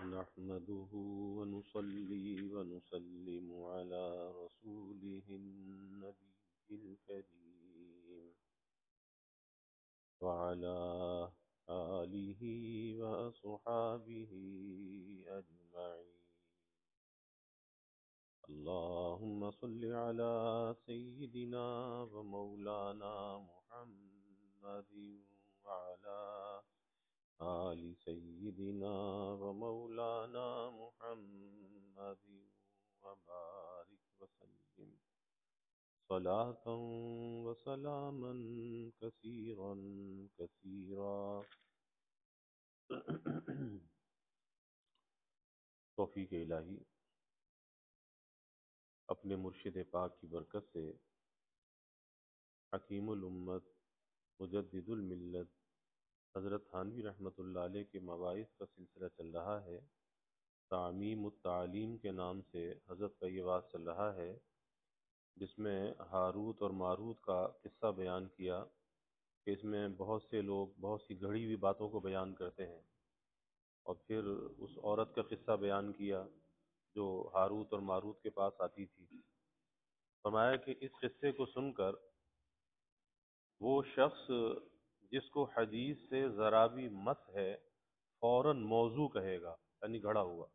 نحمده ونصلي ونسلم على رسوله النبي الكريم وعلى آله وأصحابه أجمعين. اللهم صل على سيدنا ومولانا محمد وعلى آل سيدنا ومولانا محمد وبارك وسلم صلاة وسلاما كثيرا كثيرا. توفیق الہی اپنے مرشد پاک کی برکت سے حکیم الامت مجدد الملت حضرت تھانوی رحمۃ اللہ علیہ کے مواعظ کا سلسلہ چل رہا ہے. تعمیم التعلیم کے نام سے حضرت کا یہ واعظ چل رہا ہے، جس میں ہاروت اور ماروت کا قصہ بیان کیا کہ اس میں بہت سے لوگ بہت سی گھڑی ہوئی باتوں کو بیان کرتے ہیں، اور پھر اس عورت کا قصہ بیان کیا جو ہاروت اور ماروت کے پاس آتی تھی. فرمایا کہ اس قصے کو سن کر وہ شخص جس کو حدیث سے ذرا بھی مس ہے فوراً موضوع کہے گا، یعنی گھڑا ہوا.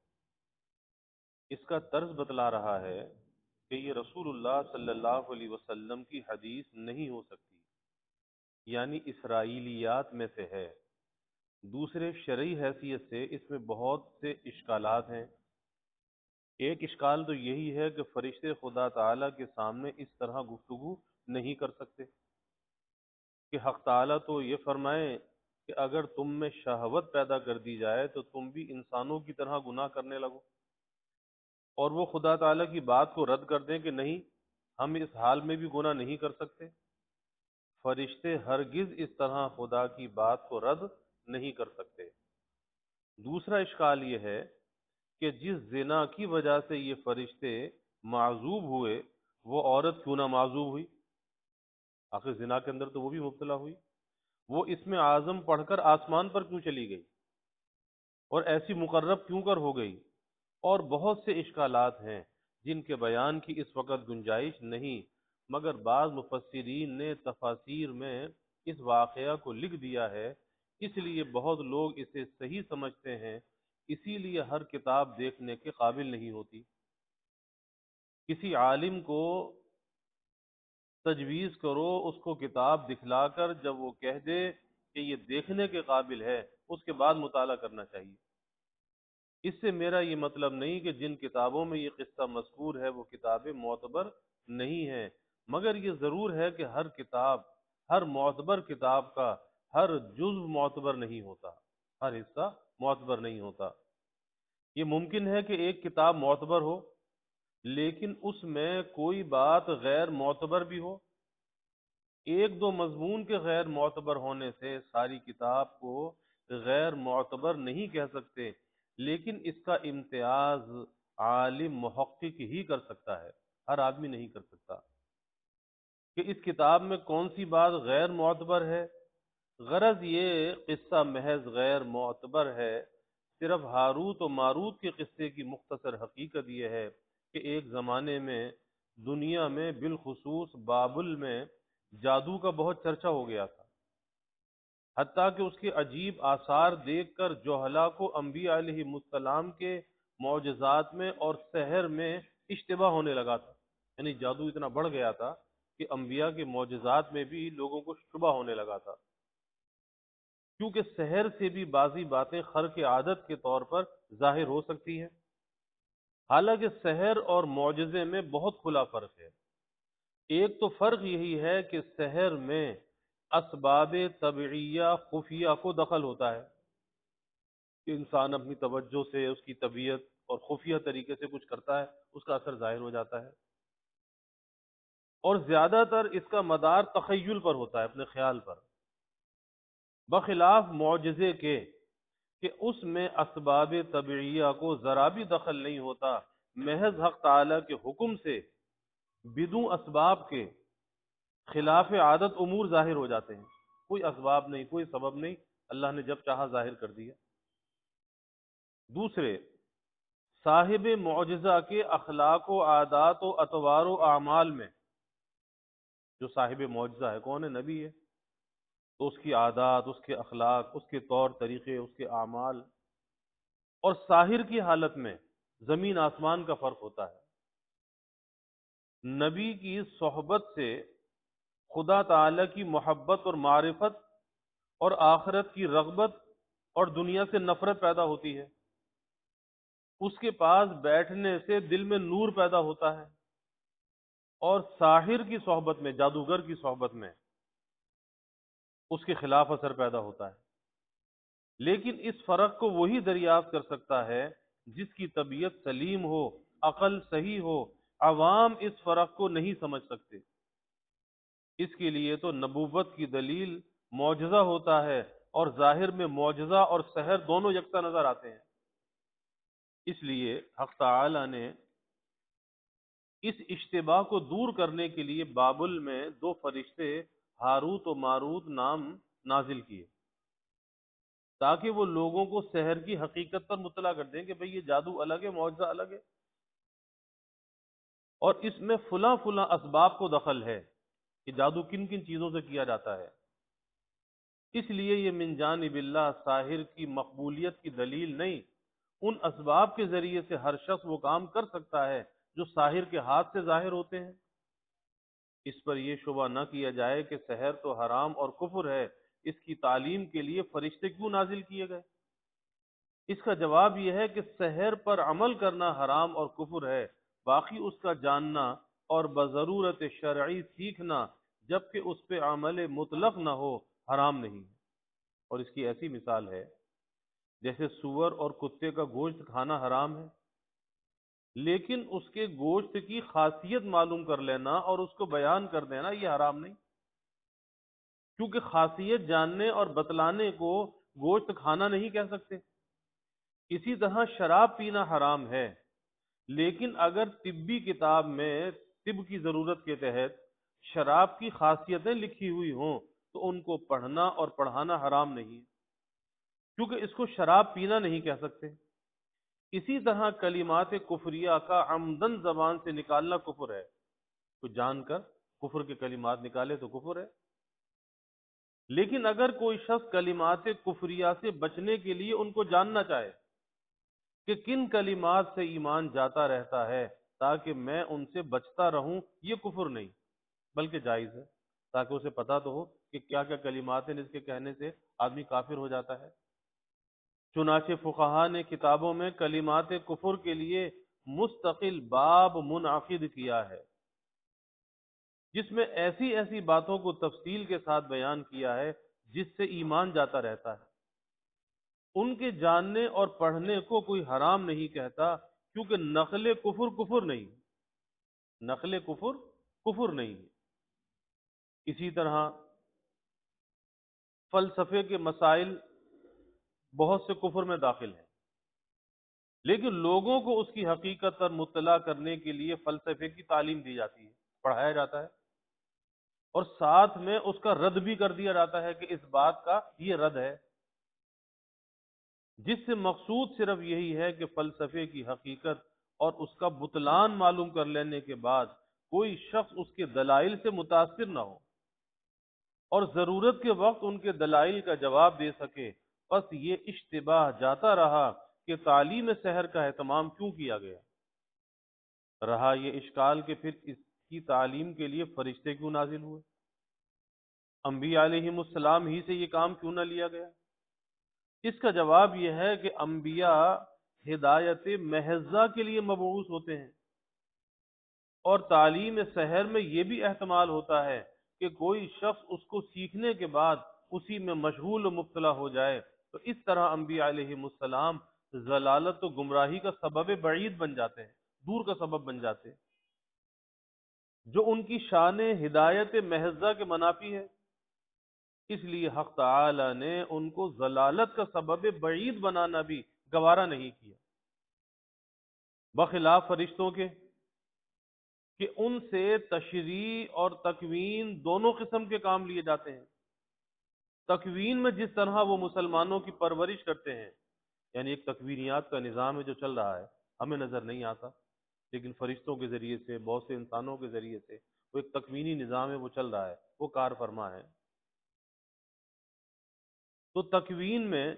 اس کا طرز بتلا رہا ہے کہ یہ رسول اللہ صلی اللہ علیہ وسلم کی حدیث نہیں ہو سکتی، یعنی اسرائیلیات میں سے ہے. دوسرے شرعی حیثیت سے اس میں بہت سے اشکالات ہیں. ایک اشکال تو یہی ہے کہ فرشتے خدا تعالیٰ کے سامنے اس طرح گفتگو نہیں کر سکتے کہ حق تعالیٰ تو یہ فرمائے کہ اگر تم میں شہوت پیدا کر دی جائے تو تم بھی انسانوں کی طرح گناہ کرنے لگو، اور وہ خدا تعالیٰ کی بات کو رد کر دیں کہ نہیں، ہم اس حال میں بھی گناہ نہیں کر سکتے. فرشتے ہرگز اس طرح خدا کی بات کو رد نہیں کر سکتے. دوسرا اشکال یہ ہے کہ جس زنا کی وجہ سے یہ فرشتے معذوب ہوئے وہ عورت کیوں نہ معذوب ہوئی؟ آخر زنا کے اندر تو وہ بھی مبتلا ہوئی. وہ اسم اعظم پڑھ کر آسمان پر کیوں چلی گئی اور ایسی مقرب کیوں کر ہو گئی؟ اور بہت سے اشکالات ہیں جن کے بیان کی اس وقت گنجائش نہیں، مگر بعض مفسرین نے تفاسیر میں اس واقعہ کو لکھ دیا ہے، اس لیے بہت لوگ اسے صحیح سمجھتے ہیں. اسی لیے ہر کتاب دیکھنے کے قابل نہیں ہوتی. کسی عالم کو تجویز کرو، اس کو کتاب دکھلا کر جب وہ کہہ دے کہ یہ دیکھنے کے قابل ہے، اس کے بعد مطالعہ کرنا چاہیے. اس سے میرا یہ مطلب نہیں کہ جن کتابوں میں یہ قصہ مذکور ہے وہ کتابیں معتبر نہیں ہیں، مگر یہ ضرور ہے کہ ہر کتاب، ہر معتبر کتاب کا ہر جزو معتبر نہیں ہوتا، ہر حصہ معتبر نہیں ہوتا. یہ ممکن ہے کہ ایک کتاب معتبر ہو لیکن اس میں کوئی بات غیر معتبر بھی ہو. ایک دو مضمون کے غیر معتبر ہونے سے ساری کتاب کو غیر معتبر نہیں کہہ سکتے، لیکن اس کا امتیاز عالم محقق ہی کر سکتا ہے، ہر آدمی نہیں کر سکتا. کہ اس کتاب میں کون سی بات غیر معتبر ہے، غرض یہ قصہ محض غیر معتبر ہے. صرف ہاروت و ماروت کے قصے کی مختصر حقیقت یہ ہے کہ ایک زمانے میں دنیا میں بالخصوص بابل میں جادو کا بہت چرچا ہو گیا تھا، حتیٰ کہ اس کے عجیب آثار دیکھ کر جوہلا کو انبیاء علیہ السلام کے معجزات میں اور سحر میں اشتباہ ہونے لگا تھا. یعنی جادو اتنا بڑھ گیا تھا کہ انبیاء کے معجزات میں بھی لوگوں کو شبہ ہونے لگا تھا، کیونکہ سحر سے بھی بعضی باتیں خرق عادت کے طور پر ظاہر ہو سکتی ہیں. حالانکہ سحر اور معجزے میں بہت کھلا فرق ہے. ایک تو فرق یہی ہے کہ سحر میں اسباب طبعیہ خفیہ کو دخل ہوتا ہے کہ انسان اپنی توجہ سے اس کی طبیعت اور خفیہ طریقے سے کچھ کرتا ہے، اس کا اثر ظاہر ہو جاتا ہے، اور زیادہ تر اس کا مدار تخیل پر ہوتا ہے، اپنے خیال پر، بخلاف معجزے کے کہ اس میں اسباب طبعیہ کو ذرا بھی دخل نہیں ہوتا. محض حق تعالیٰ کے حکم سے بدون اسباب کے خلاف عادت امور ظاہر ہو جاتے ہیں. کوئی اسباب نہیں، کوئی سبب نہیں، اللہ نے جب چاہا ظاہر کر دیا. دوسرے، صاحب معجزہ کے اخلاق و عادات و اطوار و اعمال میں، جو صاحب معجزہ ہے کون ہے؟ نبی ہے، تو اس کی عادات، اس کے اخلاق، اس کے طور طریقے، اس کے اعمال، اور ساحر کی حالت میں زمین آسمان کا فرق ہوتا ہے۔ نبی کی صحبت سے خدا تعالی کی محبت اور معرفت اور آخرت کی رغبت اور دنیا سے نفرت پیدا ہوتی ہے، اس کے پاس بیٹھنے سے دل میں نور پیدا ہوتا ہے، اور ساحر کی صحبت میں، جادوگر کی صحبت میں، اس کے خلاف اثر پیدا ہوتا ہے۔ لیکن اس فرق کو وہی دریافت کر سکتا ہے جس کی طبیعت سلیم ہو، عقل صحیح ہو۔ عوام اس فرق کو نہیں سمجھ سکتے، اس کے لیے تو نبوت کی دلیل معجزہ ہوتا ہے، اور ظاہر میں معجزہ اور سحر دونوں یکساں نظر آتے ہیں۔ اس لیے حق تعالی نے اس اشتباہ کو دور کرنے کے لیے بابل میں دو فرشتے ہاروت و ماروت نام نازل کیے، تاکہ وہ لوگوں کو سحر کی حقیقت پر مطلع کر دیں کہ بھئی یہ جادو الگ ہے، معجزہ الگ ہے، اور اس میں فلاں فلاں اسباب کو دخل ہے کہ جادو کن کن چیزوں سے کیا جاتا ہے۔ اس لیے یہ من جانب اللہ ساحر کی مقبولیت کی دلیل نہیں، ان اسباب کے ذریعے سے ہر شخص وہ کام کر سکتا ہے جو ساحر کے ہاتھ سے ظاہر ہوتے ہیں۔ اس پر یہ شبہ نہ کیا جائے کہ سحر تو حرام اور کفر ہے، اس کی تعلیم کے لیے فرشتے کیوں نازل کیے گئے؟ اس کا جواب یہ ہے کہ سحر پر عمل کرنا حرام اور کفر ہے، باقی اس کا جاننا اور بضرورت شرعی سیکھنا جبکہ اس پہ عمل مطلق نہ ہو حرام نہیں۔ اور اس کی ایسی مثال ہے جیسے سور اور کتے کا گوشت کھانا حرام ہے، لیکن اس کے گوشت کی خاصیت معلوم کر لینا اور اس کو بیان کر دینا یہ حرام نہیں، کیونکہ خاصیت جاننے اور بتلانے کو گوشت کھانا نہیں کہہ سکتے۔ اسی طرح شراب پینا حرام ہے، لیکن اگر طبی کتاب میں طب کی ضرورت کے تحت شراب کی خاصیتیں لکھی ہوئی ہوں تو ان کو پڑھنا اور پڑھانا حرام نہیں، کیونکہ اس کو شراب پینا نہیں کہہ سکتے۔ اسی طرح کلمات کفریہ کا عمدن زبان سے نکالنا کفر ہے، تو جان کر کفر کے کلمات نکالے تو کفر ہے۔ لیکن اگر کوئی شخص کلمات کفریہ سے بچنے کے لیے ان کو جاننا چاہے کہ کن کلمات سے ایمان جاتا رہتا ہے تاکہ میں ان سے بچتا رہوں، یہ کفر نہیں بلکہ جائز ہے، تاکہ اسے پتا تو ہو کہ کیا کیا کلمات ہیں جس کے کہنے سے آدمی کافر ہو جاتا ہے۔ چنانچہ فقہا نے کتابوں میں کلمات کفر کے لیے مستقل باب منعقد کیا ہے، جس میں ایسی ایسی باتوں کو تفصیل کے ساتھ بیان کیا ہے جس سے ایمان جاتا رہتا ہے۔ ان کے جاننے اور پڑھنے کو کوئی حرام نہیں کہتا، کیونکہ نقل کفر کفر نہیں، نقل کفر کفر نہیں۔ اسی طرح فلسفے کے مسائل بہت سے کفر میں داخل ہیں، لیکن لوگوں کو اس کی حقیقت پر مطلع کرنے کے لیے فلسفے کی تعلیم دی جاتی ہے، پڑھایا جاتا ہے، اور ساتھ میں اس کا رد بھی کر دیا جاتا ہے کہ اس بات کا یہ رد ہے، جس سے مقصود صرف یہی ہے کہ فلسفے کی حقیقت اور اس کا بطلان معلوم کر لینے کے بعد کوئی شخص اس کے دلائل سے متاثر نہ ہو اور ضرورت کے وقت ان کے دلائل کا جواب دے سکے۔ بس یہ اشتباہ جاتا رہا کہ تعلیم سحر کا اہتمام کیوں کیا گیا، رہا یہ اشکال کہ پھر اس کی تعلیم کے لیے فرشتے کیوں نازل ہوئے، انبیاء علیہم السلام ہی سے یہ کام کیوں نہ لیا گیا؟ اس کا جواب یہ ہے کہ انبیاء ہدایت محضہ کے لیے مبعوث ہوتے ہیں، اور تعلیم سحر میں یہ بھی احتمال ہوتا ہے کہ کوئی شخص اس کو سیکھنے کے بعد اسی میں مشغول و مبتلا ہو جائے، تو اس طرح انبیاء علیہم السلام ضلالت و گمراہی کا سبب بعید بن جاتے ہیں، دور کا سبب بن جاتے ہیں، جو ان کی شان ہدایت محضہ کے منافی ہے۔ اس لیے حق تعالی نے ان کو ضلالت کا سبب بعید بنانا بھی گوارا نہیں کیا، بخلاف فرشتوں کے کہ ان سے تشریع اور تکوین دونوں قسم کے کام لیے جاتے ہیں۔ تکوین میں جس طرح وہ مسلمانوں کی پرورش کرتے ہیں، یعنی ایک تکوینیات کا نظام ہے جو چل رہا ہے، ہمیں نظر نہیں آتا، لیکن فرشتوں کے ذریعے سے، بہت سے انسانوں کے ذریعے سے وہ ایک تکوینی نظام ہے، وہ چل رہا ہے، وہ کار فرما ہے۔ تو تکوین میں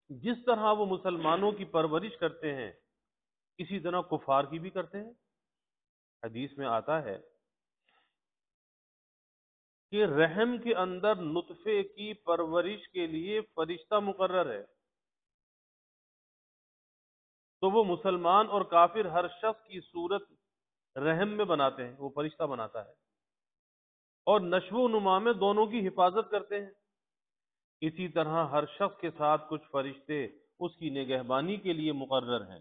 جس طرح وہ مسلمانوں کی پرورش کرتے ہیں، اسی طرح کفار کی بھی کرتے ہیں۔ حدیث میں آتا ہے کہ رحم کے اندر نطفے کی پرورش کے لیے فرشتہ مقرر ہے، تو وہ مسلمان اور کافر ہر شخص کی صورت رحم میں بناتے ہیں، وہ فرشتہ بناتا ہے، اور نشو و نما میں دونوں کی حفاظت کرتے ہیں۔ اسی طرح ہر شخص کے ساتھ کچھ فرشتے اس کی نگہبانی کے لیے مقرر ہیں۔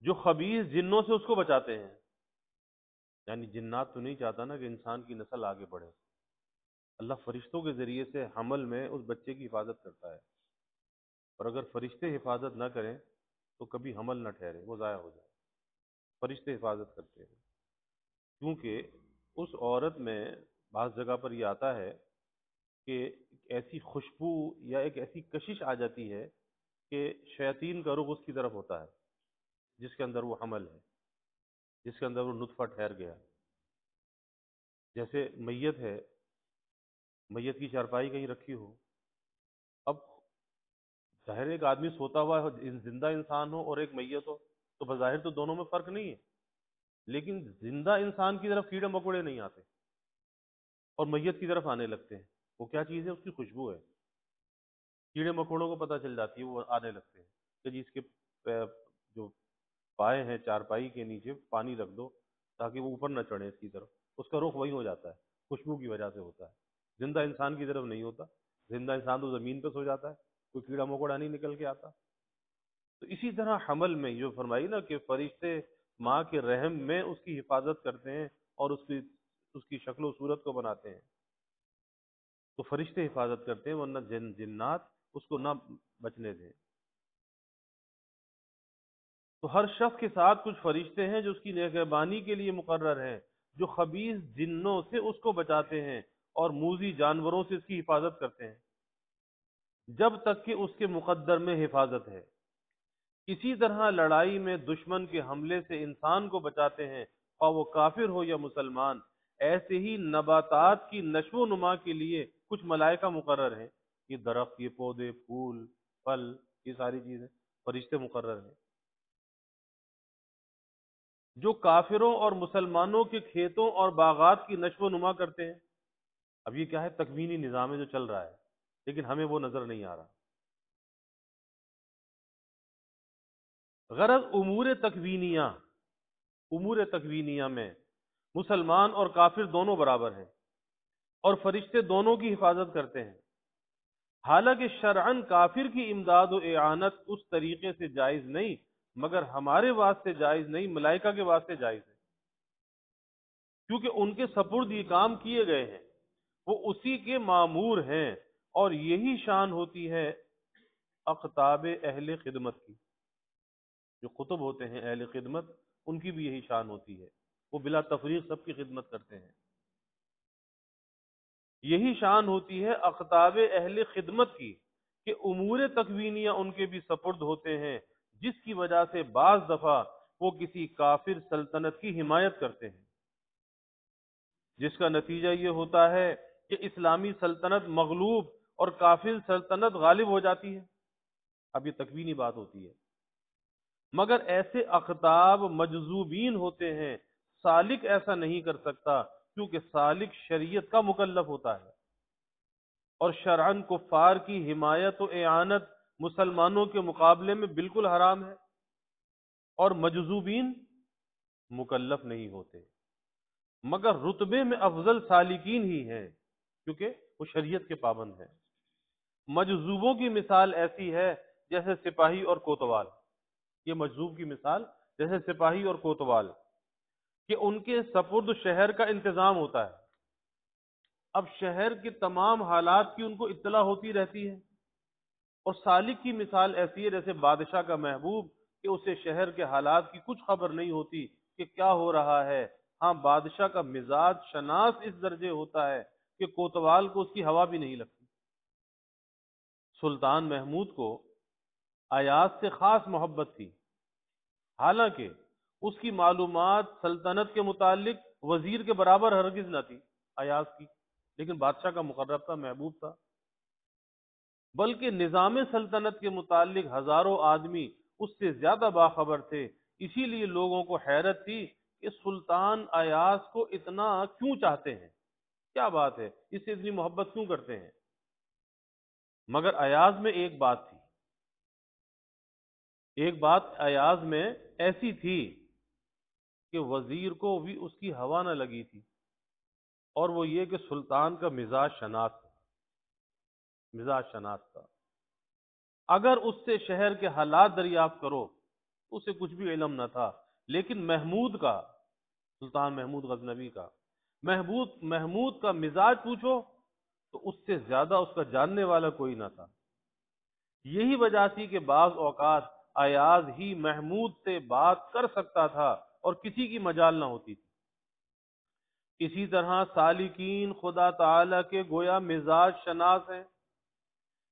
جو خبیث جنوں سے اس کو بچاتے ہیں، یعنی جنات تو نہیں چاہتا نا کہ انسان کی نسل آگے بڑھے، اللہ فرشتوں کے ذریعے سے حمل میں اس بچے کی حفاظت کرتا ہے، اور اگر فرشتے حفاظت نہ کریں تو کبھی حمل نہ ٹھہرے، وہ ضائع ہو جائے۔ فرشتے حفاظت کرتے ہیں، کیونکہ اس عورت میں بعض جگہ پر یہ آتا ہے کہ ایک ایسی خوشبو یا ایک ایسی کشش آ جاتی ہے کہ شیاطین کا رخ اس کی طرف ہوتا ہے، جس کے اندر وہ حمل ہے، جس کے اندر وہ نطفہ ٹھہر گیا۔ جیسے میت ہے، میت کی چارپائی کہیں رکھی ہو، اب ظاہر ایک آدمی سوتا ہوا ہو، زندہ انسان ہو اور ایک میت ہو، تو بظاہر تو دونوں میں فرق نہیں ہے، لیکن زندہ انسان کی طرف کیڑے مکوڑے نہیں آتے اور میت کی طرف آنے لگتے ہیں۔ وہ کیا چیز ہے؟ اس کی خوشبو ہے، کیڑے مکوڑوں کو پتہ چل جاتی ہے، وہ آنے لگتے ہیں کہ جی اس کے جو پائے ہیں چارپائی کے نیچے پانی رکھ دو تاکہ وہ اوپر نہ چڑھے اس کی طرف، اس کا رخ وہی ہو جاتا ہے، خوشبو کی وجہ سے ہوتا ہے، زندہ انسان کی طرف نہیں ہوتا۔ زندہ انسان تو زمین پہ سو جاتا ہے، کوئی کیڑا مکوڑا نہیں نکل کے آتا۔ تو اسی طرح حمل میں جو فرمائی نا کہ فرشتے ماں کے رحم میں اس کی حفاظت کرتے ہیں اور اس کی شکل و صورت کو بناتے ہیں، تو فرشتے حفاظت کرتے ہیں، ورنہ جنات اس کو نہ بچنے دیں۔ تو ہر شخص کے ساتھ کچھ فرشتے ہیں جو اس کی نگہبانی کے لیے مقرر ہیں، جو خبیث جنوں سے اس کو بچاتے ہیں اور موذی جانوروں سے اس کی حفاظت کرتے ہیں، جب تک کہ اس کے مقدر میں حفاظت ہے۔ اسی طرح لڑائی میں دشمن کے حملے سے انسان کو بچاتے ہیں، خواہ وہ کافر ہو یا مسلمان۔ ایسے ہی نباتات کی نشو و نما کے لیے کچھ ملائکہ مقرر ہیں، یہ درخت، یہ پودے، پھول، پھل، یہ ساری چیزیں فرشتے مقرر ہیں۔ جو کافروں اور مسلمانوں کے کھیتوں اور باغات کی نشو و نما کرتے ہیں، اب یہ کیا ہے؟ تکوینی نظام ہے جو چل رہا ہے، لیکن ہمیں وہ نظر نہیں آ رہا۔ غرض امور تکوینیہ میں مسلمان اور کافر دونوں برابر ہیں، اور فرشتے دونوں کی حفاظت کرتے ہیں۔ حالانکہ شرعاً کافر کی امداد و اعانت اس طریقے سے جائز نہیں، مگر ہمارے واسطے جائز نہیں، ملائکہ کے واسطے جائز ہے، کیونکہ ان کے سپرد یہ کام کیے گئے ہیں، وہ اسی کے مامور ہیں، اور یہی شان ہوتی ہے اقطاب اہل خدمت کی۔ جو قطب ہوتے ہیں اہل خدمت، ان کی بھی یہی شان ہوتی ہے، وہ بلا تفریق سب کی خدمت کرتے ہیں۔ یہی شان ہوتی ہے اقطاب اہل خدمت کی کہ امور تکوینیہ ان کے بھی سپرد ہوتے ہیں، جس کی وجہ سے بعض دفعہ وہ کسی کافر سلطنت کی حمایت کرتے ہیں، جس کا نتیجہ یہ ہوتا ہے کہ اسلامی سلطنت مغلوب اور کافر سلطنت غالب ہو جاتی ہے۔ اب یہ تکوینی بات ہوتی ہے، مگر ایسے اقطاب مجذوبین ہوتے ہیں، سالک ایسا نہیں کر سکتا، کیونکہ سالک شریعت کا مکلف ہوتا ہے، اور شرعاً کفار کی حمایت و اعانت مسلمانوں کے مقابلے میں بالکل حرام ہے، اور مجذوبین مکلف نہیں ہوتے، مگر رتبے میں افضل سالکین ہی ہیں، کیونکہ وہ شریعت کے پابند ہیں۔ مجذوبوں کی مثال ایسی ہے جیسے سپاہی اور کوتوال، یہ مجذوب کی مثال جیسے سپاہی اور کوتوال، کہ ان کے سپرد شہر کا انتظام ہوتا ہے، اب شہر کے تمام حالات کی ان کو اطلاع ہوتی رہتی ہے، اور سالک کی مثال ایسی ہے جیسے بادشاہ کا محبوب کہ اسے شہر کے حالات کی کچھ خبر نہیں ہوتی کہ کیا ہو رہا ہے. ہاں بادشاہ کا مزاج شناس اس درجے ہوتا ہے کہ کوتوال کو اس کی ہوا بھی نہیں لگتی. سلطان محمود کو ایاز سے خاص محبت تھی، حالانکہ اس کی معلومات سلطنت کے متعلق وزیر کے برابر ہرگز نہ تھی ایاز کی، لیکن بادشاہ کا مقرب تھا، محبوب تھا. بلکہ نظام سلطنت کے متعلق ہزاروں آدمی اس سے زیادہ باخبر تھے. اسی لیے لوگوں کو حیرت تھی کہ سلطان ایاز کو اتنا کیوں چاہتے ہیں، کیا بات ہے، اس سے اتنی محبت کیوں کرتے ہیں. مگر ایاز میں ایک بات ایاز میں ایسی تھی کہ وزیر کو بھی اس کی ہوا نہ لگی تھی، اور وہ یہ کہ سلطان کا مزاج شناس تھا. اگر اس سے شہر کے حالات دریافت کرو تو اسے کچھ بھی علم نہ تھا، لیکن سلطان محمود غزنوی کا محمود کا مزاج پوچھو تو اس سے زیادہ اس کا جاننے والا کوئی نہ تھا. یہی وجہ تھی کہ بعض اوقات ایاز ہی محمود سے بات کر سکتا تھا اور کسی کی مجال نہ ہوتی تھی. اسی طرح سالکین خدا تعالی کے گویا مزاج شناس ہیں،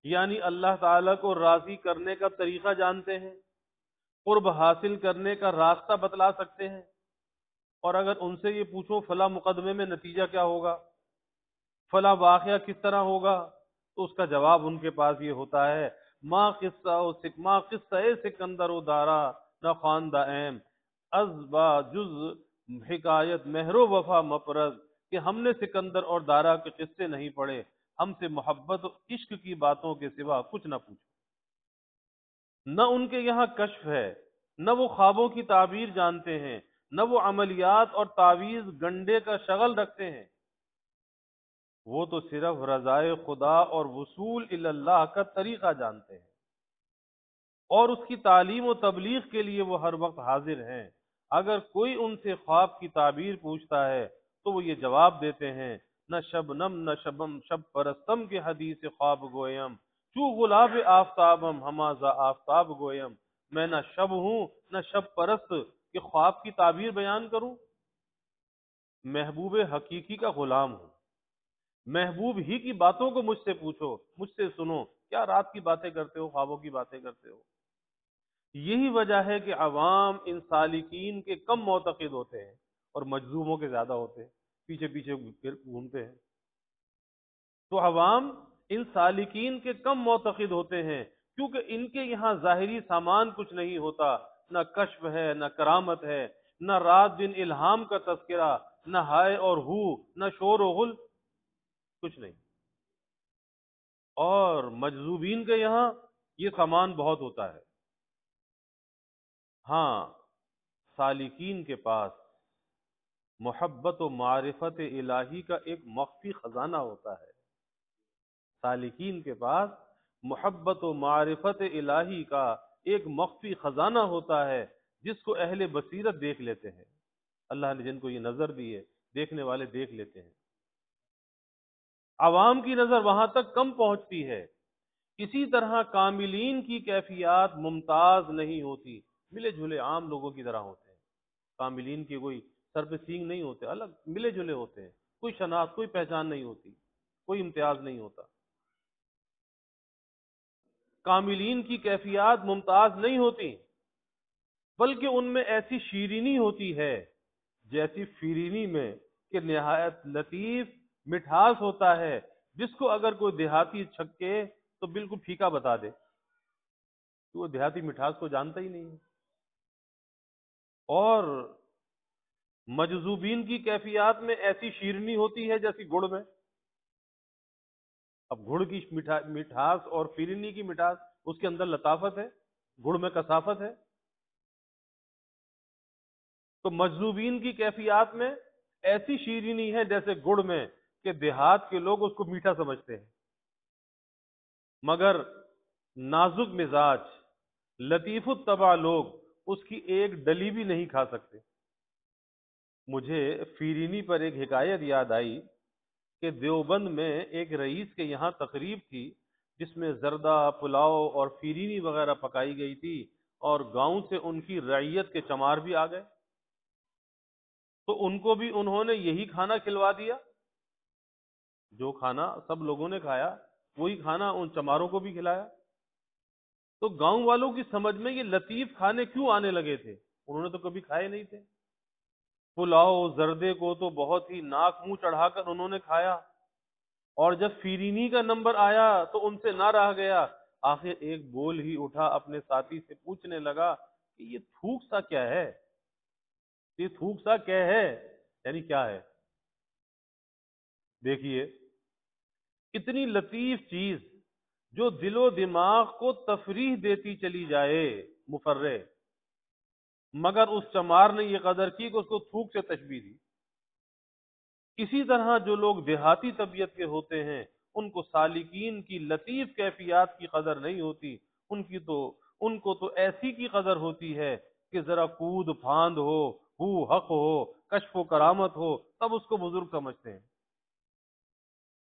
یعنی اللہ تعالیٰ کو راضی کرنے کا طریقہ جانتے ہیں، قرب حاصل کرنے کا راستہ بتلا سکتے ہیں. اور اگر ان سے یہ پوچھو فلاں مقدمے میں نتیجہ کیا ہوگا، فلاں واقعہ کس طرح ہوگا، تو اس کا جواب ان کے پاس یہ ہوتا ہے ما قصہ سکندر و دارا نہ خواندہ ایم از با جز حکایت مہر و وفا مپرز، کہ ہم نے سکندر اور دارا کے قصے نہیں پڑھے، ہم سے محبت و عشق کی باتوں کے سوا کچھ نہ پوچھو. نہ ان کے یہاں کشف ہے، نہ وہ خوابوں کی تعبیر جانتے ہیں، نہ وہ عملیات اور تعویذ گنڈے کا شغل رکھتے ہیں. وہ تو صرف رضائے خدا اور وصول الی اللہ کا طریقہ جانتے ہیں، اور اس کی تعلیم و تبلیغ کے لیے وہ ہر وقت حاضر ہیں. اگر کوئی ان سے خواب کی تعبیر پوچھتا ہے تو وہ یہ جواب دیتے ہیں نہ شبنم نہ شبم شب پرستم کے حدیث خواب گویم، چو غلاب آفتابم ہمازا آفتاب گویم. میں نہ شب ہوں نہ شب پرست کہ خواب کی تعبیر بیان کروں، محبوب حقیقی کا غلام ہوں. محبوب ہی کی باتوں کو مجھ سے پوچھو، مجھ سے سنو، کیا رات کی باتیں کرتے ہو، خوابوں کی باتیں کرتے ہو. یہی وجہ ہے کہ عوام ان سالکین کے کم معتقد ہوتے ہیں اور مجذوبوں کے زیادہ ہوتے ہیں، پیچھے پیچھے گھومتے ہیں. تو عوام ان سالکین کے کم معتقد ہوتے ہیں کیونکہ ان کے یہاں ظاہری سامان کچھ نہیں ہوتا، نہ کشف ہے، نہ کرامت ہے، نہ رات دن الہام کا تذکرہ، نہ ہائے اور ہو، نہ شور و غل، کچھ نہیں. اور مجذوبین کے یہاں یہ سامان بہت ہوتا ہے. ہاں سالکین کے پاس محبت و معرفت الہی کا ایک مخفی خزانہ ہوتا ہے. سالکین کے پاس محبت و معرفت الہی کا ایک مخفی خزانہ ہوتا ہے جس کو اہل بصیرت دیکھ لیتے ہیں. اللہ نے جن کو یہ نظر دی ہے دیکھنے والے دیکھ لیتے ہیں. عوام کی نظر وہاں تک کم پہنچتی ہے. اسی طرح کاملین کی کیفیات ممتاز نہیں ہوتی، ملے جھلے عام لوگوں کی طرح ہوتے ہیں. کاملین کی کوئی سر پہ سینگ نہیں ہوتے، الگ ملے جھلے ہوتے ہیں، کوئی شناخت کوئی پہچان نہیں ہوتی، کوئی امتیاز نہیں ہوتا. کاملین کی کیفیات ممتاز نہیں ہوتی، بلکہ ان میں ایسی شیرینی ہوتی ہے جیسی فیرینی میں کہ نہایت لطیف مٹھاس ہوتا ہے، جس کو اگر کوئی دیہاتی چھکے تو بالکل پھیکا بتا دے، تو وہ دیہاتی مٹھاس کو جانتا ہی نہیں ہے. اور مجذوبین کی کیفیات میں ایسی شیرینی ہوتی ہے جیسی گڑ میں. اب گڑ کی مٹھاس اور فیرینی کی مٹھاس، اس کے اندر لطافت ہے، گڑ میں کثافت ہے. تو مجذوبین کی کیفیات میں ایسی شیرینی ہے جیسے گڑ میں کہ دیہات کے لوگ اس کو میٹھا سمجھتے ہیں، مگر نازک مزاج لطیف الطبع لوگ اس کی ایک ڈلی بھی نہیں کھا سکتے. مجھے فیرینی پر ایک حکایت یاد آئی کہ دیوبند میں ایک رئیس کے یہاں تقریب تھی جس میں زردہ، پلاؤ اور فیرینی وغیرہ پکائی گئی تھی، اور گاؤں سے ان کی رعیت کے چمار بھی آ گئے، تو ان کو بھی انہوں نے یہی کھانا کھلوا دیا، جو کھانا سب لوگوں نے کھایا وہی کھانا ان چماروں کو بھی کھلایا۔ تو گاؤں والوں کی سمجھ میں یہ لطیف کھانے کیوں آنے لگے تھے؟ انہوں نے تو کبھی کھائے نہیں تھے۔ پلاؤ، زردے کو تو بہت ہی ناک منہ چڑھا کر انہوں نے کھایا، اور جب فیرینی کا نمبر آیا تو ان سے نہ رہ گیا، آخر ایک بول ہی اٹھا، اپنے ساتھی سے پوچھنے لگا کہ یہ تھوک سا کیا ہے؟ یہ تھوک سا کیا ہے، یعنی کیا ہے؟ دیکھیے، اتنی لطیف چیز جو دل و دماغ کو تفریح دیتی چلی جائے، مفرح، مگر اس چمار نے یہ قدر کی کہ اس کو تھوک سے تشبیہ دی۔ اسی طرح جو لوگ دیہاتی طبیعت کے ہوتے ہیں، ان کو سالکین کی لطیف کیفیات کی قدر نہیں ہوتی، ان کو تو ایسی کی قدر ہوتی ہے کہ ذرا کود پھاند ہو حق ہو، کشف و کرامت ہو، تب اس کو بزرگ سمجھتے ہیں۔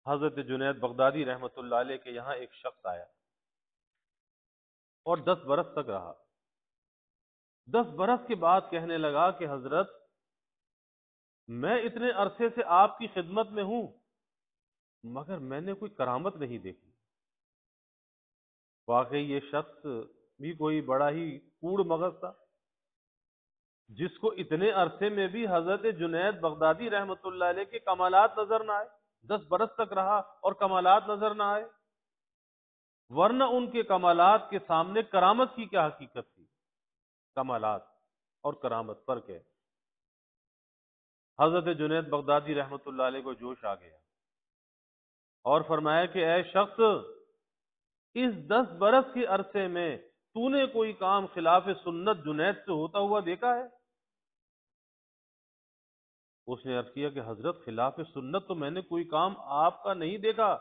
حضرت جنید بغدادی رحمت اللہ علیہ کے یہاں ایک شخص آیا اور 10 برس تک رہا۔ 10 برس کے بعد کہنے لگا کہ حضرت، میں اتنے عرصے سے آپ کی خدمت میں ہوں، مگر میں نے کوئی کرامت نہیں دیکھی۔ واقعی یہ شخص بھی کوئی بڑا ہی کوڑ مغز تھا، جس کو اتنے عرصے میں بھی حضرت جنید بغدادی رحمت اللہ علیہ کے کمالات نظر نہ آئے۔ 10 برس تک رہا اور کمالات نظر نہ آئے، ورنہ ان کے کمالات کے سامنے کرامت کی کیا حقیقت تھی؟ کمالات اور کرامت فرق ہے۔ حضرت جنید بغدادی رحمت اللہ علیہ کو جوش آ گیا اور فرمایا کہ اے شخص، اس 10 برس کے عرصے میں تو نے کوئی کام خلاف سنت جنید سے ہوتا ہوا دیکھا ہے؟ اس نے عرض کیا کہ حضرت، خلاف سنت تو میں نے کوئی کام آپ کا نہیں دیکھا۔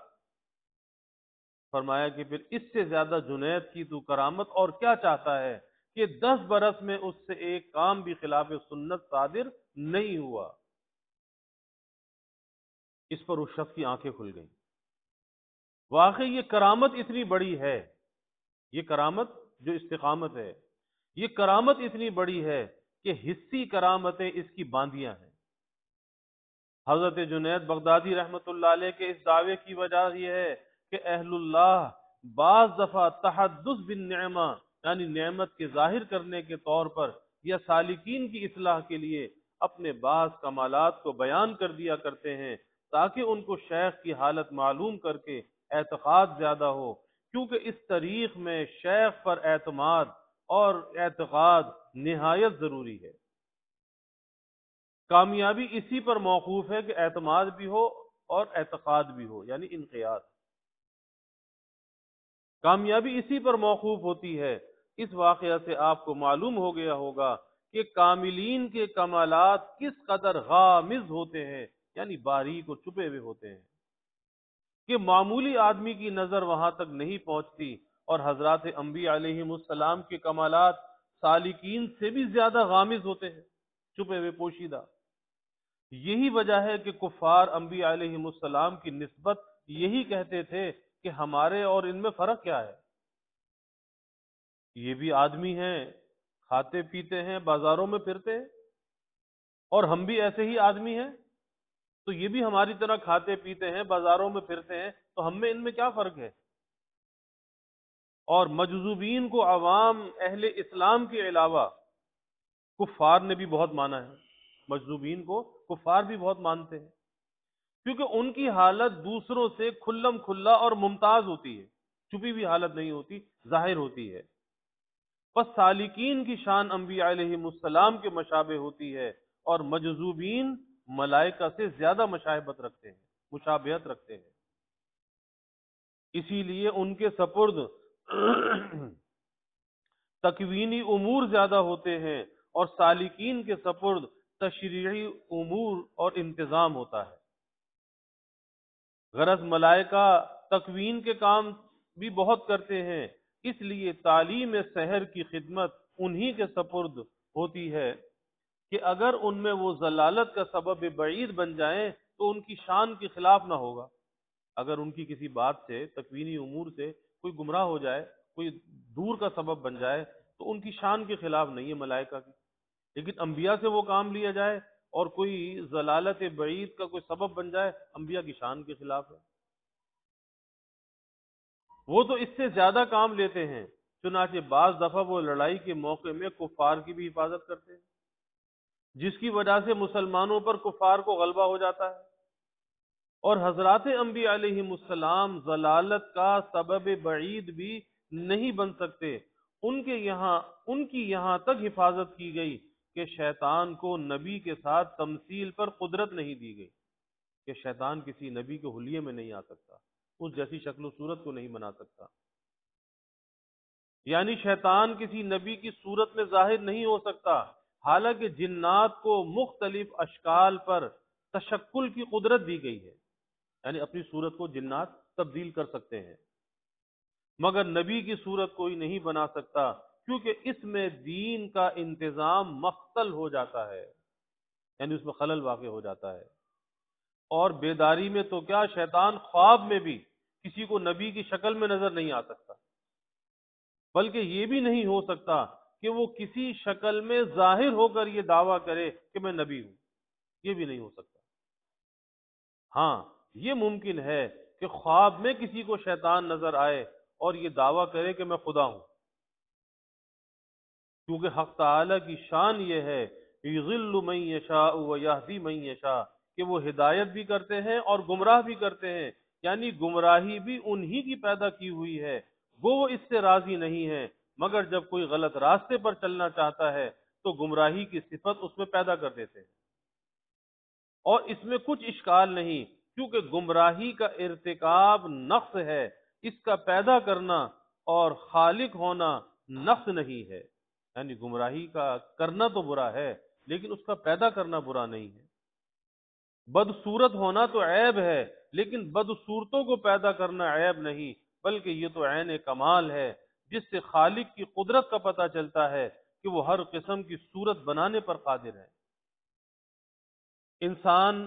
فرمایا کہ پھر اس سے زیادہ جنید کی تو کرامت اور کیا چاہتا ہے کہ 10 برس میں اس سے ایک کام بھی خلاف سنت صادر نہیں ہوا۔ اس پر اس شخص کی آنکھیں کھل گئیں۔ واقعی یہ کرامت اتنی بڑی ہے، یہ کرامت جو استقامت ہے، یہ کرامت اتنی بڑی ہے کہ حصی کرامتیں اس کی باندیاں ہیں۔ حضرت جنید بغدادی رحمت اللہ علیہ کے اس دعوے کی وجہ یہ ہے کہ اہل اللہ بعض دفعہ تحدث بالنعمہ، یعنی نعمت کے ظاہر کرنے کے طور پر، یا سالکین کی اصلاح کے لیے اپنے بعض کمالات کو بیان کر دیا کرتے ہیں، تاکہ ان کو شیخ کی حالت معلوم کر کے اعتقاد زیادہ ہو، کیونکہ اس تاریخ میں شیخ پر اعتماد اور اعتقاد نہایت ضروری ہے۔ کامیابی اسی پر موقوف ہے کہ اعتماد بھی ہو اور اعتقاد بھی ہو، یعنی انقیاد۔ کامیابی اسی پر موقوف ہوتی ہے۔ اس واقعہ سے آپ کو معلوم ہو گیا ہوگا کہ کاملین کے کمالات کس قدر غامض ہوتے ہیں، یعنی باریک اور چھپے ہوئے ہوتے ہیں، کہ معمولی آدمی کی نظر وہاں تک نہیں پہنچتی، اور حضرات انبیاء علیہم السلام کے کمالات سالکین سے بھی زیادہ غامض ہوتے ہیں، چھپے ہوئے، پوشیدہ۔ یہی وجہ ہے کہ کفار انبیاء علیہم السلام کی نسبت یہی کہتے تھے کہ ہمارے اور ان میں فرق کیا ہے؟ یہ بھی آدمی ہیں، کھاتے پیتے ہیں، بازاروں میں پھرتے ہیں، اور ہم بھی ایسے ہی آدمی ہیں، تو یہ بھی ہماری طرح کھاتے پیتے ہیں، بازاروں میں پھرتے ہیں، تو ہم میں ان میں کیا فرق ہے؟ اور مجذوبین کو عوام اہل اسلام کے علاوہ کفار نے بھی بہت مانا ہے، مجذوبین کو کفار بھی بہت مانتے ہیں، کیونکہ ان کی حالت دوسروں سے کھلم کھلا اور ممتاز ہوتی ہے، چھپی ہوئی حالت نہیں ہوتی، ظاہر ہوتی ہے۔ پس سالکین کی شان انبیاء علیہم السلام کے مشابہ ہوتی ہے، اور مجذوبین ملائکہ سے زیادہ مشابہت رکھتے ہیں۔ اسی لیے ان کے سپرد تکوینی امور زیادہ ہوتے ہیں، اور سالکین کے سپرد تشریعی امور اور انتظام ہوتا ہے۔ غرض ملائکہ تکوین کے کام بھی بہت کرتے ہیں، اس لیے تعلیم سحر کی خدمت انہی کے سپرد ہوتی ہے کہ اگر ان میں وہ ضلالت کا سبب بعید بن جائیں تو ان کی شان کے خلاف نہ ہوگا۔ اگر ان کی کسی بات سے، تکوینی امور سے کوئی گمراہ ہو جائے، کوئی دور کا سبب بن جائے، تو ان کی شان کے خلاف نہیں ہے ملائکہ کی. لیکن انبیاء سے وہ کام لیا جائے اور کوئی ضلالت بعید کا کوئی سبب بن جائے، انبیاء کی شان کے خلاف ہے. وہ تو اس سے زیادہ کام لیتے ہیں، چنانچہ بعض دفعہ وہ لڑائی کے موقع میں کفار کی بھی حفاظت کرتے ہیں، جس کی وجہ سے مسلمانوں پر کفار کو غلبہ ہو جاتا ہے. اور حضرات انبیاء علیہ السلام ضلالت کا سبب بعید بھی نہیں بن سکتے. ان کی یہاں تک حفاظت کی گئی کہ شیطان کو نبی کے ساتھ تمثیل پر قدرت نہیں دی گئی، کہ شیطان کسی نبی کے حلیے میں نہیں آ سکتا، اس جیسی شکل و صورت کو نہیں بنا سکتا. یعنی شیطان کسی نبی کی صورت میں ظاہر نہیں ہو سکتا، حالانکہ جنات کو مختلف اشکال پر تشکل کی قدرت دی گئی ہے، یعنی اپنی صورت کو جنات تبدیل کر سکتے ہیں، مگر نبی کی صورت کوئی نہیں بنا سکتا، کیونکہ اس میں دین کا انتظام مختل ہو جاتا ہے، یعنی اس میں خلل واقع ہو جاتا ہے. اور بیداری میں تو کیا، شیطان خواب میں بھی کسی کو نبی کی شکل میں نظر نہیں آ سکتا، بلکہ یہ بھی نہیں ہو سکتا کہ وہ کسی شکل میں ظاہر ہو کر یہ دعویٰ کرے کہ میں نبی ہوں، یہ بھی نہیں ہو سکتا. ہاں، یہ ممکن ہے کہ خواب میں کسی کو شیطان نظر آئے اور یہ دعویٰ کرے کہ میں خدا ہوں، کیونکہ حق تعالی کی شان یہ ہے یضل من یشاء و یہدی من یشاء، کہ وہ ہدایت بھی کرتے ہیں اور گمراہ بھی کرتے ہیں، یعنی گمراہی بھی انہی کی پیدا کی ہوئی ہے، وہ اس سے راضی نہیں ہے، مگر جب کوئی غلط راستے پر چلنا چاہتا ہے تو گمراہی کی صفت اس میں پیدا کر دیتے ہیں. اور اس میں کچھ اشکال نہیں، کیونکہ گمراہی کا ارتکاب نقص ہے، اس کا پیدا کرنا اور خالق ہونا نقص نہیں ہے. یعنی گمراہی کا کرنا تو برا ہے، لیکن اس کا پیدا کرنا برا نہیں ہے. بدصورت ہونا تو عیب ہے، لیکن بدصورتوں کو پیدا کرنا عیب نہیں، بلکہ یہ تو عین کمال ہے، جس سے خالق کی قدرت کا پتہ چلتا ہے کہ وہ ہر قسم کی صورت بنانے پر قادر ہے. انسان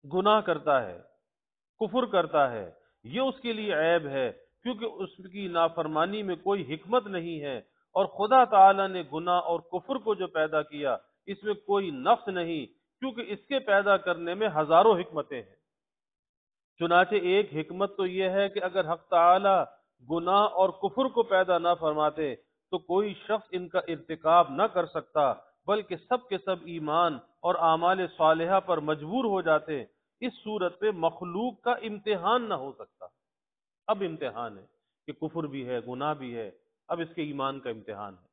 گناہ کرتا ہے، کفر کرتا ہے، یہ اس کے لیے عیب ہے، کیونکہ اس کی نافرمانی میں کوئی حکمت نہیں ہے، اور خدا تعالی نے گناہ اور کفر کو جو پیدا کیا اس میں کوئی نقص نہیں، کیونکہ اس کے پیدا کرنے میں ہزاروں حکمتیں ہیں. چنانچہ ایک حکمت تو یہ ہے کہ اگر حق تعالی گناہ اور کفر کو پیدا نہ فرماتے تو کوئی شخص ان کا ارتکاب نہ کر سکتا، بلکہ سب کے سب ایمان اور اعمال صالحہ پر مجبور ہو جاتے. اس صورت پہ مخلوق کا امتحان نہ ہو سکتا. اب امتحان ہے کہ کفر بھی ہے، گناہ بھی ہے، اب اس کے ایمان کا امتحان ہے.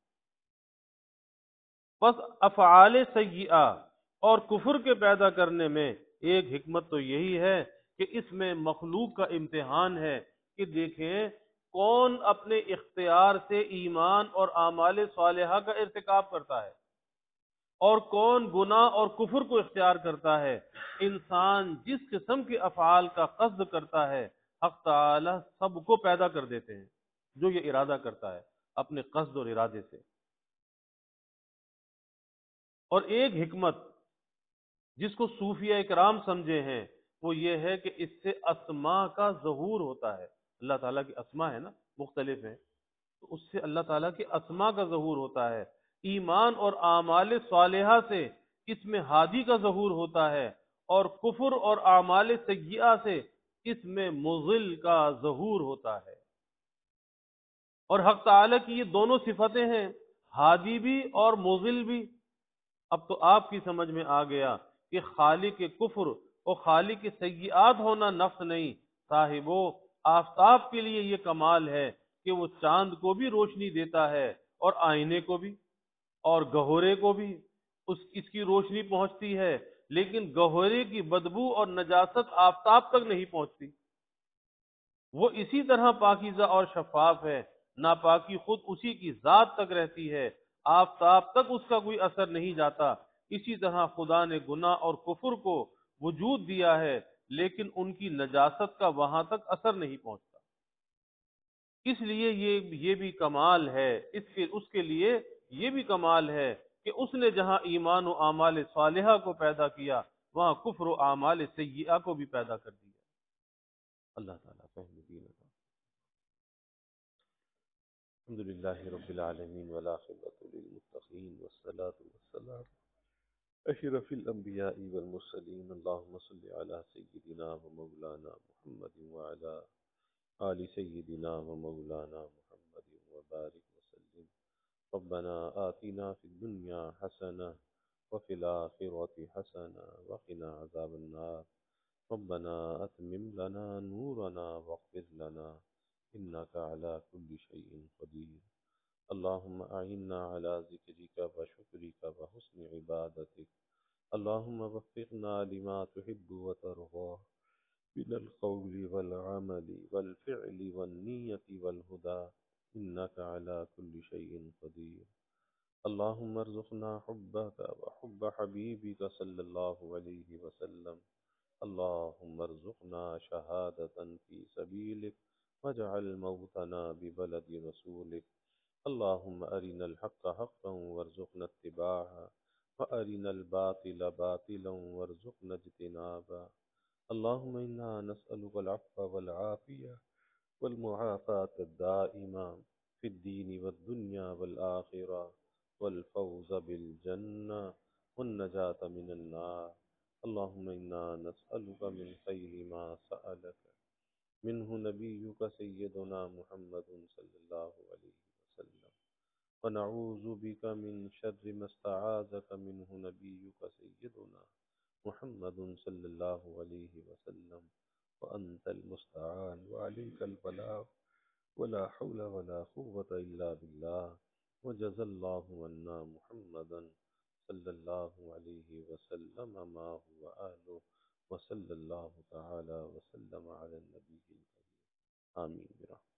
بس افعال سیئہ اور کفر کے پیدا کرنے میں ایک حکمت تو یہی ہے کہ اس میں مخلوق کا امتحان ہے کہ دیکھیں کون اپنے اختیار سے ایمان اور اعمال صالحہ کا ارتکاب کرتا ہے اور کون گناہ اور کفر کو اختیار کرتا ہے. انسان جس قسم کے افعال کا قصد کرتا ہے حق تعالی سب کو پیدا کر دیتے ہیں جو یہ ارادہ کرتا ہے اپنے قصد اور ارادے سے. اور ایک حکمت جس کو صوفیہ اکرام سمجھے ہیں وہ یہ ہے کہ اس سے اسماء کا ظہور ہوتا ہے. اللہ تعالیٰ کی اسماء ہے نا، مختلف ہیں، تو اس سے اللہ تعالیٰ کی اسماء کا ظہور ہوتا ہے. ایمان اور اعمال صالحہ سے اس میں ہادی کا ظہور ہوتا ہے، اور کفر اور اعمال سیئہ سے اس میں مضل کا ظہور ہوتا ہے. اور حق تعالیٰ کی یہ دونوں صفتیں ہیں، ہادی بھی اور مضل بھی. اب تو آپ کی سمجھ میں آ گیا کہ خالق کفر اور خالق سیئات ہونا نقص نہیں. صاحبو، آفتاب کے لیے یہ کمال ہے کہ وہ چاند کو بھی روشنی دیتا ہے اور آئینے کو بھی اور گہورے کو بھی اس کی روشنی پہنچتی ہے، لیکن گہورے کی بدبو اور نجاست آفتاب تک نہیں پہنچتی. وہ اسی طرح پاکیزہ اور شفاف ہے، ناپاکی خود اسی کی ذات تک رہتی ہے، آفتاب تک اس کا کوئی اثر نہیں جاتا. اسی طرح خدا نے گناہ اور کفر کو وجود دیا ہے، لیکن ان کی نجاست کا وہاں تک اثر نہیں پہنچتا. اس لیے یہ بھی کمال ہے، اس کے لیے یہ بھی کمال ہے کہ اس نے جہاں ایمان و اعمال صالحہ کو پیدا کیا وہاں کفر و اعمال سیئہ کو بھی پیدا کر دیا. اللہ تعالیٰ فہم دین عطا۔ الحمد للہ رب العالمین والعاقبۃ للمتقین والصلاة والسلام اشرف الانبیاء والمرسلین، اللہم صل علی سیدنا و مولانا محمد وعلی آل سیدنا و مولانا محمد وبارک وسلم۔ ربنا آتنا فی الدنیا حسنہ وفی الآخرۃ حسنہ وقنا عذاب النار۔ ربنا اتمم لنا نورنا واغفر لنا انك على كل شيء قدير۔ اللهم اعنا على ذكرك وشكرك وحسن عبادتك۔ اللهم وفقنا لما تحب وترضى من القول والعمل والفعل والنية والهدى إنك على كل شيء قدير۔ اللهم ارزقنا حبك وحب حبيبك صلى الله عليه وسلم۔ اللهم ارزقنا شهادة في سبيلك واجعل موتنا ببلد رسولك۔ اللهم أرنا الحق حقا وارزقنا اتباعه وأرنا الباطل باطلا وارزقنا اجتنابه۔ اللهم إنا نسألك العفو والعافية والمعافاة الدائمة في الدين والدنيا والآخرة والفوز بالجنة والنجاة من النار۔ اللهم إنا نسألك من خير ما سألك منه نبيك سيدنا محمد صلى الله عليه وسلم، ونعوذ بك من شر ما استعاذك منه نبيك سيدنا محمد صلى الله عليه وسلم، وأنت المستعان وعليك البلاغ ولا حول ولا قوة إلا بالله۔ وجزى الله عنا محمدا صلى الله عليه وسلم ما هو أهله، وصلى الله تعالى وسلم على النبي الكريم، آمين برحمة